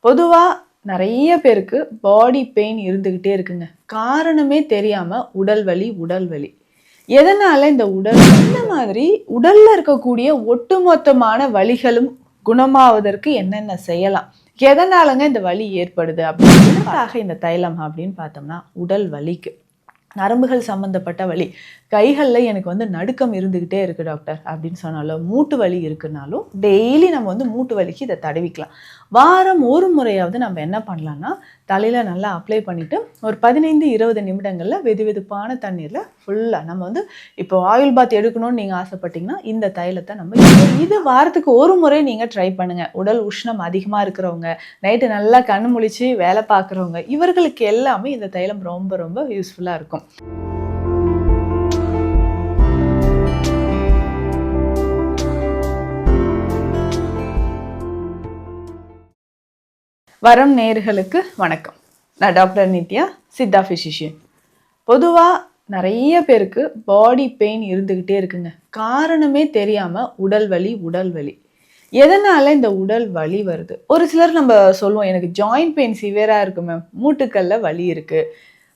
பொதுவா நெறைய பேருக்கு பாடி பெயின் இருந்துகிட்டே இருக்குங்க. காரணமே தெரியாம உடல் வலி. எதனால இந்த இந்த மாதிரி உடல்ல இருக்கக்கூடிய ஒட்டுமொத்தமான வலிகளும் குணமாவதற்கு என்னென்ன செய்யலாம்? எதனாலங்க இந்த வலி ஏற்படுது எதற்காக இந்த தைலம் அப்படின்னு பார்த்தோம்னா, உடல் வலிக்கு. நரம்புகள் சம்மந்தப்பட்ட வலி. கைகளில் எனக்கு நடுக்கம் இருந்துக்கிட்டே இருக்குது டாக்டர் அப்படின்னு சொன்னாலும், மூட்டு வலி இருக்குனாலும் டெய்லி நம்ம மூட்டு வலிக்கு இதை தடவிக்கலாம். வாரம் ஒரு முறையாவது நம்ம என்ன பண்ணலான்னா, தலையில் நல்லா அப்ளை பண்ணிவிட்டு ஒரு 15-20 நிமிடங்களில் வெதுவெதுப்பான தண்ணீரில் ஃபுல்லாக நம்ம இப்போ ஆயில் பாத் எடுக்கணும்னு நீங்கள் ஆசைப்பட்டீங்கன்னா இந்த தைலத்தை நம்ம இது வாரத்துக்கு ஒரு முறை நீங்கள் ட்ரை பண்ணுங்கள். உடல் உஷ்ணம் அதிகமாக இருக்கிறவங்க, நைட்டு நல்லா கண்ணு முழிச்சு வேலை பார்க்குறவங்க, இவர்களுக்கு எல்லாமே இந்த தைலம் ரொம்ப ரொம்ப யூஸ்ஃபுல்லாக இருக்கும். வரம் நேயர்களுக்கு வணக்கம். நான் டாக்டர் நித்யா, சித்தா ஃபிசிஷியன். பொதுவாக நிறைய பேருக்கு பாடி பெயின் இருந்துக்கிட்டே இருக்குங்க. காரணமே தெரியாமல் உடல் வலி. எதனால் இந்த உடல் வலி வருது? ஒரு சிலர் நம்ம சொல்லுவோம், எனக்கு ஜாயிண்ட் பெயின் சிவியராக இருக்குது மேம், மூட்டுக்களில் வலி இருக்குது,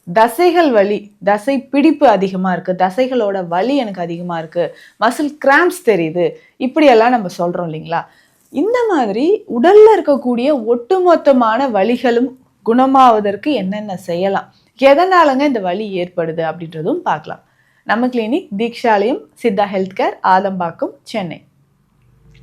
தசைகள் வலி, தசை பிடிப்பு அதிகமாக இருக்குது, தசைகளோட வலி எனக்கு அதிகமாக இருக்குது, மசில் கிராம்ப்ஸ் தெரியுது, இப்படியெல்லாம் நம்ம சொல்கிறோம் இல்லைங்களா? இந்த மாதிரி உடல்ல இருக்கக்கூடிய ஒட்டுமொத்தமான வலிகளும் குணமாவதற்கு என்னென்ன செய்யலாம், எதனாலங்க இந்த வலி ஏற்படுது அப்படின்றதும் பார்க்கலாம். நம்ம clinic Deekshalayam Siddha health care, Adambakkam, Chennai.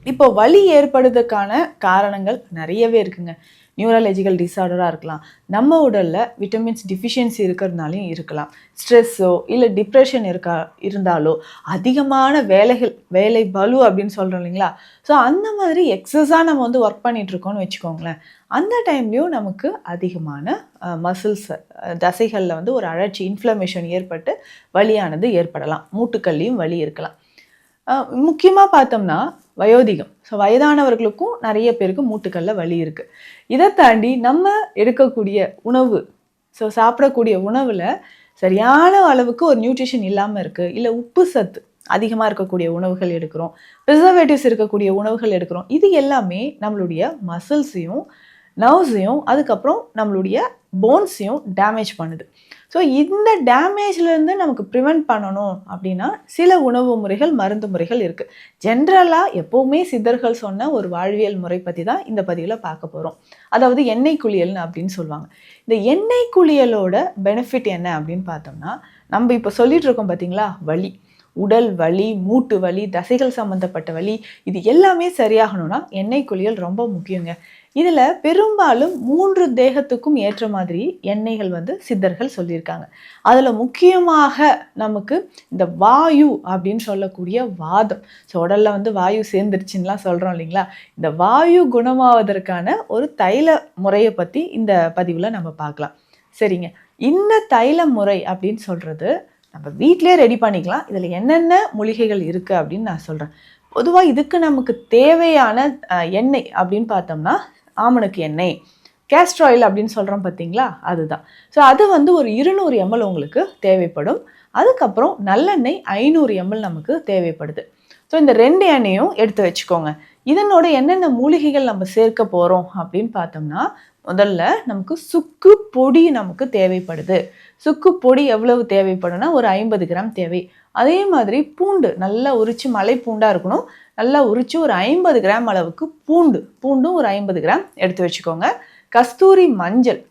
இப்போ வலி ஏற்படுறதுக்கான காரணங்கள் நிறையவே இருக்குங்க. நியூரலஜிக்கல் டிஸார்டராக இருக்கலாம், நம்ம உடலில் விட்டமின்ஸ் டிஃபிஷியன்சி இருக்கிறதுனாலையும் இருக்கலாம், ஸ்ட்ரெஸ்ஸோ இல்லை டிப்ரெஷன் இருந்தாலோ, அதிகமான வேலை பலு அப்படின்னு சொல்கிறோம் இல்லைங்களா? ஸோ அந்த மாதிரி எக்ஸஸாக நம்ம ஒர்க் பண்ணிகிட்ருக்கோன்னு வச்சுக்கோங்களேன். அந்த டைம்லேயும் நமக்கு அதிகமான மசில்ஸ் தசைகளில் ஒரு அழற்சி, இன்ஃப்ளமேஷன் ஏற்பட்டு வலியானது ஏற்படலாம். மூட்டுக்கள்லேயும் வலி இருக்கலாம். முக்கியமாக பார்த்தோம்னா வயோதிகம், ஸோ வயதானவர்களுக்கும் நிறைய பேருக்கு மூட்டுக்களில் வலி இருக்குது. இதை தாண்டி நம்ம எடுக்கக்கூடிய உணவு, ஸோ சாப்பிடக்கூடிய உணவில் சரியான அளவுக்கு ஒரு நியூட்ரிஷன் இல்லாமல் இருக்குது, இல்லை உப்பு சத்து அதிகமாக இருக்கக்கூடிய உணவுகள் எடுக்கிறோம், ப்ரிசர்வேட்டிவ்ஸ் இருக்கக்கூடிய உணவுகள் எடுக்கிறோம். இது எல்லாமே நம்மளுடைய மசில்ஸையும் நர்வ்ஸையும் அதுக்கப்புறம் நம்மளுடைய போன்ஸையும் டேமேஜ் பண்ணுது. ஸோ இந்த டேமேஜ்லேருந்து நமக்கு ப்ரிவெண்ட் பண்ணணும் அப்படின்னா சில உணவு முறைகள், மருந்து முறைகள் இருக்குது. ஜென்ரலாக எப்போவுமே சித்தர்கள் சொன்ன ஒரு வாழ்வியல் முறை பற்றி தான் இந்த பதிவில் பார்க்க போகிறோம். அதாவது எண்ணெய் குளியல்னு அப்படின்னு சொல்லுவாங்க. இந்த எண்ணெய் குளியலோட பெனிஃபிட் என்ன அப்படின்னு பார்த்தோம்னா, நம்ம இப்போ சொல்லிட்டு இருக்கோம் பார்த்தீங்களா, வலி, உடல் வலி, மூட்டு வலி, தசைகள் சம்மந்தப்பட்ட வலி, இது எல்லாமே சரியாகணும்னா எண்ணெய் குளியல் ரொம்ப முக்கியங்க. இதில் பெரும்பாலும் 3 தேகத்துக்கும் ஏற்ற மாதிரி எண்ணெய்கள் சித்தர்கள் சொல்லியிருக்காங்க. அதில் முக்கியமாக நமக்கு இந்த வாயு அப்படின்னு சொல்லக்கூடிய வாதம், ஸோ உடலில் வாயு சேர்ந்துருச்சுன்னெலாம் சொல்கிறோம் இல்லைங்களா? இந்த வாயு குணமாவதற்கான ஒரு தைல முறையை பற்றி இந்த பதிவில் நம்ம பார்க்கலாம். சரிங்க, இந்த தைல முறை அப்படின்னு சொல்கிறது நம்ம வீட்டிலே ரெடி பண்ணிக்கலாம். இதில் என்னென்ன மூலிகைகள் இருக்குது அப்படின்னு நான் சொல்கிறேன். பொதுவாக இதுக்கு நமக்கு தேவையான எண்ணெய் அப்படின்னு பார்த்தோம்னா ஆமணக்கு எண்ணெய், கேஸ்டர் ஆயில் அப்படின்னு சொல்கிறோம் பார்த்தீங்களா, அதுதான். ஸோ அது ஒரு 200 ml உங்களுக்கு தேவைப்படும். அதுக்கப்புறம் நல்லெண்ணெய் 500 ml நமக்கு தேவைப்படுது. ஸோ இந்த 2 எண்ணெயும் எடுத்து வச்சுக்கோங்க. இதனோட என்னென்ன மூலிகைகள் நம்ம சேர்க்க போகிறோம் அப்படின்னு பார்த்தோம்னா, முதல்ல நமக்கு சுக்கு பொடி நமக்கு தேவைப்படுது. சுக்கு பொடி எவ்வளவு தேவைப்படும்னா ஒரு 50 கிராம் தேவை. அதே மாதிரி பூண்டு நல்லா உரித்து, மலை பூண்டாக இருக்கணும், நல்லா உரித்து ஒரு 50 கிராம் அளவுக்கு பூண்டும் ஒரு 50 கிராம் எடுத்து வச்சுக்கோங்க. கஸ்தூரி மஞ்சள்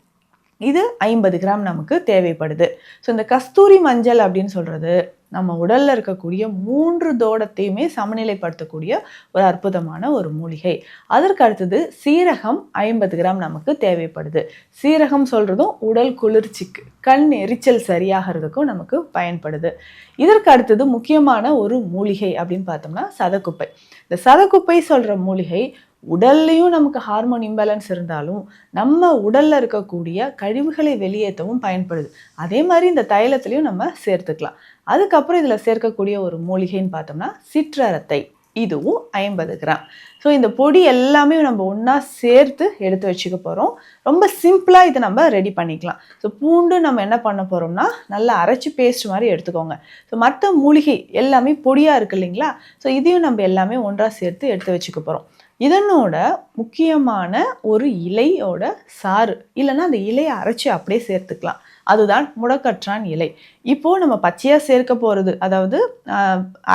இது 50 கிராம் நமக்கு தேவைப்படுது. ஸோ இந்த கஸ்தூரி மஞ்சள் அப்படின்னு சொல்கிறது நம்ம உடலில் இருக்கக்கூடிய 3 தோடத்தையுமே சமநிலைப்படுத்தக்கூடிய ஒரு அற்புதமான ஒரு மூலிகை. அதற்கு அடுத்தது சீரகம் 50 கிராம் நமக்கு தேவைப்படுது. சீரகம் சொல்கிறதும் உடல் குளிர்ச்சிக்கு, கண் எரிச்சல் சரியாகிறதுக்கும் நமக்கு பயன்படுது. இதற்கு அடுத்தது முக்கியமான ஒரு மூலிகை அப்படின்னு பார்த்தோம்னா சதக்குப்பை. இந்த சதக்குப்பை சொல்கிற மூலிகை உடல்லையும் நமக்கு ஹார்மோன் இம்பேலன்ஸ் இருந்தாலும் நம்ம உடலில் இருக்கக்கூடிய கழிவுகளை வெளியேற்றவும் பயன்படுது. அதே மாதிரி இந்த தைலத்துலேயும் நம்ம சேர்த்துக்கலாம். அதுக்கப்புறம் இதில் சேர்க்கக்கூடிய ஒரு மூலிகைன்னு பார்த்தோம்னா சிற்றரத்தை, இதுவும் 50 கிராம். ஸோ இந்த பொடி எல்லாமே நம்ம ஒன்றா சேர்த்து எடுத்து வச்சுக்க போகிறோம். ரொம்ப சிம்பிளாக இதை நம்ம ரெடி பண்ணிக்கலாம். ஸோ பூண்டு நம்ம என்ன பண்ண போகிறோம்னா நல்லா அரைச்சி பேஸ்ட் மாதிரி எடுத்துக்கோங்க. ஸோ மற்ற மூலிகை எல்லாமே பொடியாக இருக்குது இல்லைங்களா? ஸோ இதையும் நம்ம எல்லாமே ஒன்றா சேர்த்து எடுத்து வச்சுக்க போகிறோம். இதனோட முக்கியமான ஒரு இலையோட சாறு இல்லைன்னா அந்த இலையை அரைச்சி அப்படியே சேர்த்துக்கலாம். அதுதான் முடக்கற்றான் இலை. இப்போ நம்ம பச்சையாக சேர்க்க போகிறது, அதாவது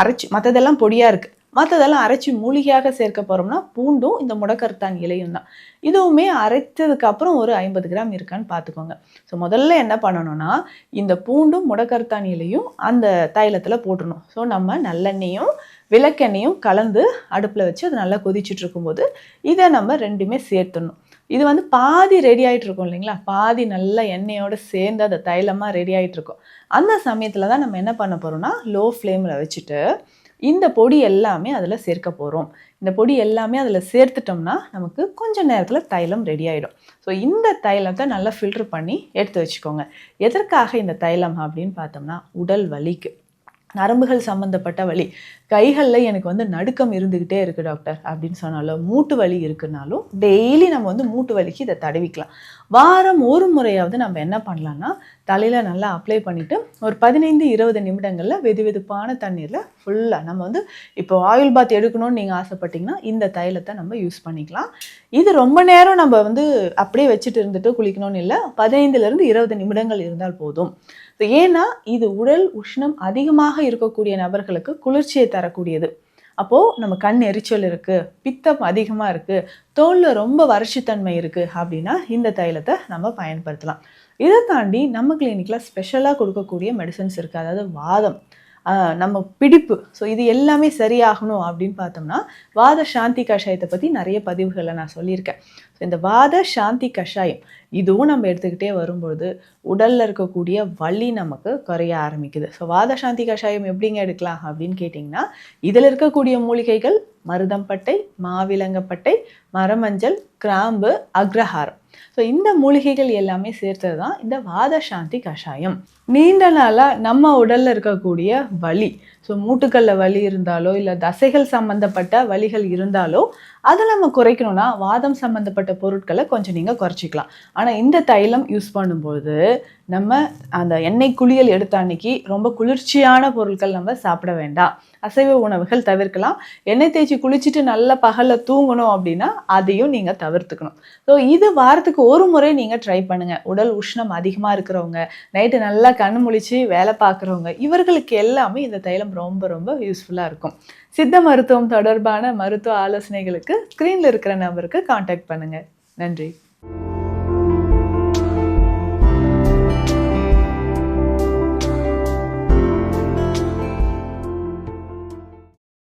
அரைச்சி, மற்றதெல்லாம் பொடியாக இருக்குது, மற்றதெல்லாம் அரைச்சி மூலிகையாக சேர்க்க போகிறோம்னா பூண்டும் இந்த முடக்கத்தான் இலையும் தான். இதுவுமே அரைத்ததுக்கு அப்புறம் ஒரு 50 கிராம் இருக்கான்னு பார்த்துக்கோங்க. ஸோ முதல்ல என்ன பண்ணணும்னா, இந்த பூண்டும் முடக்கத்தான் இலையும் அந்த தைலத்தில் போட்டுடணும். ஸோ நம்ம நல்லெண்ணெயும் விளக்கெண்ணையும் கலந்து அடுப்பில் வச்சு அது நல்லா கொதிச்சுட்டு இருக்கும்போது இதை நம்ம ரெண்டுமே சேர்த்துடணும். இது வந்து பாதி ரெடி ஆகிட்டு இருக்கும் இல்லைங்களா, பாதி நல்லா எண்ணெயோடு சேர்ந்து அந்த தைலமாக ரெடி ஆகிட்டு இருக்கும். அந்த சமயத்தில் தான் நம்ம என்ன பண்ண போகிறோம்னா, லோ ஃப்ளேமில் வச்சுட்டு இந்த பொடி எல்லாமே அதில் சேர்க்க போகிறோம். இந்த பொடி எல்லாமே அதில் சேர்த்துட்டோம்னா நமக்கு கொஞ்சம் நேரத்தில் தைலம் ரெடி ஆகிடும். ஸோ இந்த தைலத்தை நல்லா ஃபில்டர் பண்ணி எடுத்து வச்சுக்கோங்க. எதற்காக இந்த தைலம் அப்படின்னு பார்த்தோம்னா, உடல் வலிக்கு, நரம்புகள் சம்மந்தப்பட்ட வலி, கைகளில் எனக்கு வந்து நடுக்கம் இருந்துக்கிட்டே இருக்குது டாக்டர் அப்படின்னு சொன்னாலும், மூட்டு வலி இருக்குனாலும் டெய்லி நம்ம வந்து மூட்டு வலிக்கு இதை தடவிக்கலாம். வாரம் ஒரு முறையாவது நம்ம என்ன பண்ணலான்னா, தலையில் நல்லா அப்ளை பண்ணிவிட்டு ஒரு 15-20 நிமிடங்களில் வெதுவெதுப்பான தண்ணீரில் ஃபுல்லாக நம்ம வந்து இப்போ ஆயில் பாத் எடுக்கணும்னு நீங்கள் ஆசைப்பட்டீங்கன்னா இந்த தைலத்தை நம்ம யூஸ் பண்ணிக்கலாம். இது ரொம்ப நேரம் நம்ம வந்து அப்படியே வச்சுட்டு இருந்துட்டு குளிக்கணும்னு இல்லை, 15-20 நிமிடங்கள் இருந்தால் போதும். ஏன்னா இது உடல் உஷ்ணம் அதிகமாக இருக்கக்கூடிய நபர்களுக்கு குளிர்ச்சியை தரக்கூடியது. அப்போது நம்ம கண் எரிச்சல் இருக்குது, பித்தம் அதிகமாக இருக்குது, தோலில் ரொம்ப வறட்சித்தன்மை இருக்குது அப்படின்னா இந்த தைலத்தை நம்ம பயன்படுத்தலாம். இதை தாண்டி நம்ம கிளினிக்கில் ஸ்பெஷலாக கொடுக்கக்கூடிய மெடிசன்ஸ் இருக்குது. அதாவது வாதம், நம்ம பிடிப்பு, ஸோ இது எல்லாமே சரியாகணும் அப்படின்னு பார்த்தோம்னா வாத சாந்தி கஷாயத்தை பற்றி நிறைய பதிவுகளை நான் சொல்லியிருக்கேன். ஸோ இந்த வாத சாந்தி கஷாயம் இதுவும் நம்ம எடுத்துக்கிட்டே வரும்பொழுது உடலில் இருக்கக்கூடிய வலி நமக்கு குறைய ஆரம்பிக்குது. ஸோ வாத சாந்தி கஷாயம் எப்படிங்க எடுக்கலாம் அப்படின்னு கேட்டிங்கன்னா, இதில் இருக்கக்கூடிய மூலிகைகள் மருதம்பட்டை, மாவிலங்கப்பட்டை, மரமஞ்சள், கிராம்பு, அக்ரஹாரம். ஸோ இந்த மூலிகைகள் எல்லாமே சேர்த்தது தான் இந்த வாத சாந்தி கஷாயம். நீண்ட நாளாக நம்ம உடலில் இருக்கக்கூடிய வலி, ஸோ மூட்டுக்களில் வலி இருந்தாலோ இல்லை தசைகள் சம்மந்தப்பட்ட வலிகள் இருந்தாலோ அதை நம்ம குறைக்கணும்னா வாதம் சம்மந்தப்பட்ட பொருட்களை கொஞ்சம் நீங்கள் குறைச்சிக்கலாம். ஆனால் இந்த தைலம் யூஸ் பண்ணும்போது நம்ம அந்த எண்ணெய் குளியல் எடுத்த அன்னைக்கு ரொம்ப குளிர்ச்சியான பொருட்கள் நம்ம சாப்பிட வேண்டாம், அசைவ உணவுகள் தவிர்க்கலாம். எண்ணெய் தேய்ச்சி குளிச்சுட்டு நல்ல பகலில் தூங்கணும் அப்படின்னா அதையும் நீங்கள் தவிர்த்துக்கணும். ஸோ இது வாரத்துக்கு ஒரு முறை நீங்கள் ட்ரை பண்ணுங்கள். உடல் உஷ்ணம் அதிகமாக இருக்கிறவங்க, நைட்டு நல்லா கண்ணு முழிச்சு வேலை பார்க்குறவங்க, இவர்களுக்கு எல்லாமே இந்த தைலம் ரொம்ப ரொம்ப யூஸ்ஃபுல்லாக இருக்கும். சித்த மருத்துவம் தொடர்பான மருத்துவ ஆலோசனைகளுக்கு ஸ்க்ரீனில் இருக்கிற நம்பருக்கு காண்டாக்ட் பண்ணுங்கள். நன்றி.